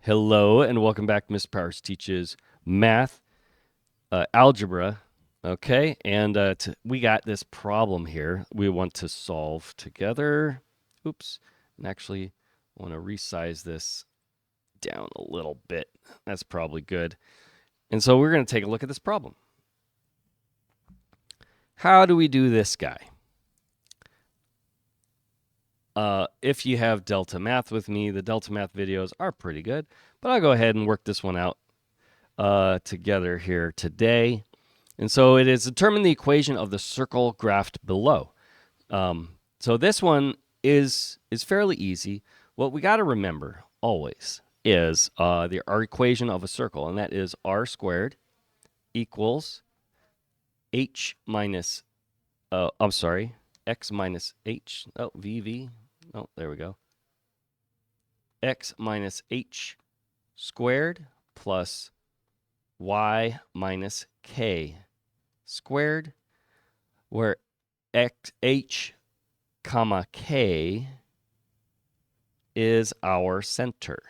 Hello and welcome back to Mr. Powers Teaches Math, Algebra. Okay, and we got this problem here we want to solve together. Oops, and actually want to resize this down a little bit. That's probably good. And so we're going to take a look at this problem. How do we do this guy? If you have Delta Math with me, the Delta Math videos are pretty good, but I'll go ahead and work this one out together here today. And so it is determine the equation of the circle graphed below. So this one is fairly easy. What we got to remember always is our equation of a circle, and that is r squared equals h minus, x minus h, vv, there we go, x minus h squared plus y minus k squared, where h comma k is our center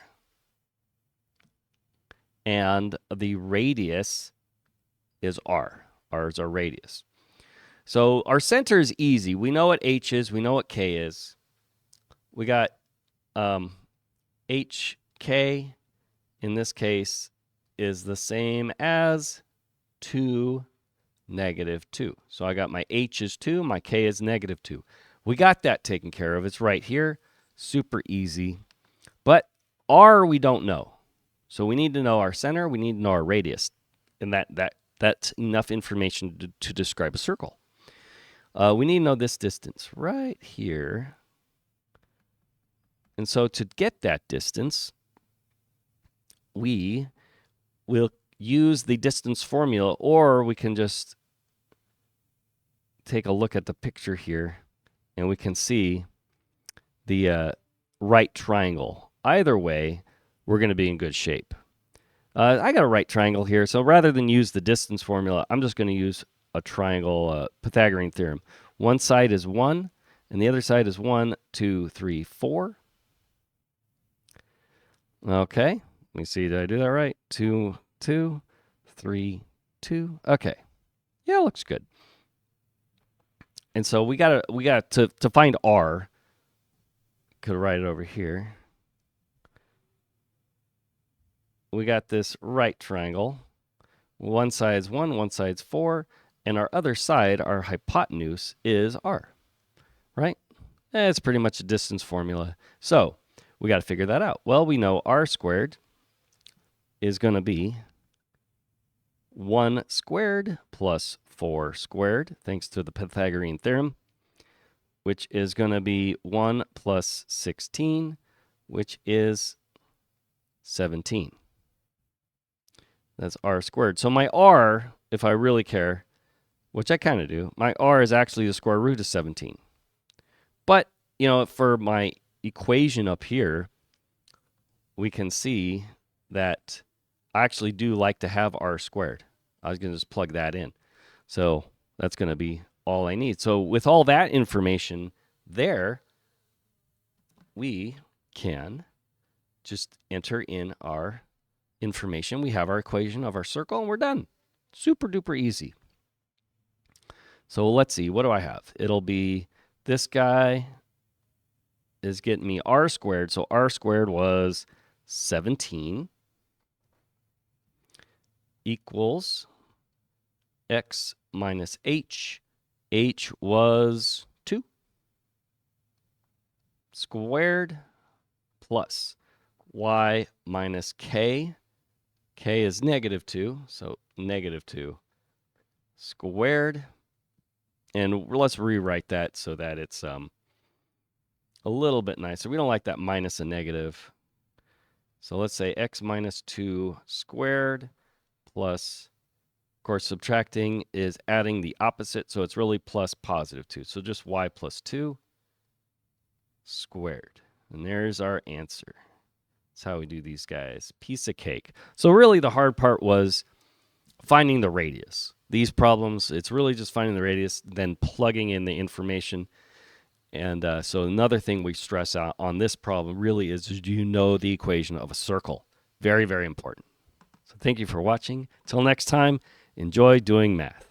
and the radius is r. R is our radius. So our center is easy. We know what h is. We know what k is. We got hk in this case is the same as 2, -2. So I got my h is 2, my k is -2. We got that taken care of. It's right here. Super easy. But r we don't know. So we need to know our center. We need to know our radius. And that's enough information to describe a circle. We need to know this distance right here. And so to get that distance, we will use the distance formula, or we can just take a look at the picture here and we can see the right triangle. Either way, we're going to be in good shape. I got a right triangle here, so rather than use the distance formula, I'm just going to use a triangle Pythagorean theorem. One side is 1, and the other side is 1, 2, 3, 4. Okay, let me see, did I do that right? 2, 2, 3, 2. Okay, yeah, looks good. And so we got to find r. Could write it over here. We got this right triangle. One side's 1, one side's 4, and our other side, our hypotenuse, is r, right? It's pretty much a distance formula. So we got to figure that out. Well, we know r squared is going to be 1 squared plus 4 squared, thanks to the Pythagorean theorem, which is going to be 1 plus 16, which is 17. That's r squared. So my r, if I really care, which I kind of do, my r is actually the square root of 17. But, for my equation up here, we can see that I actually do like to have r squared. I was going to just plug that in. So that's going to be all I need. So with all that information there, we can just enter in our information. We have our equation of our circle, and we're done. Super duper easy. So let's see, what do I have? It'll be this guy is getting me r squared. So r squared was 17 equals x minus h. H was 2 squared plus y minus k. K is -2, so -2 squared. And let's rewrite that so that it's a little bit nicer. We don't like that minus a negative. So let's say x minus 2 squared plus, of course, subtracting is adding the opposite, so it's really plus +2. So just y plus 2 squared. And there's our answer. That's how we do these guys. Piece of cake. So really the hard part was finding the radius. These problems, it's really just finding the radius, then plugging in the information. And so another thing we stress out on this problem really is, do you know the equation of a circle? Very, very important. So thank you for watching. Till next time, enjoy doing math.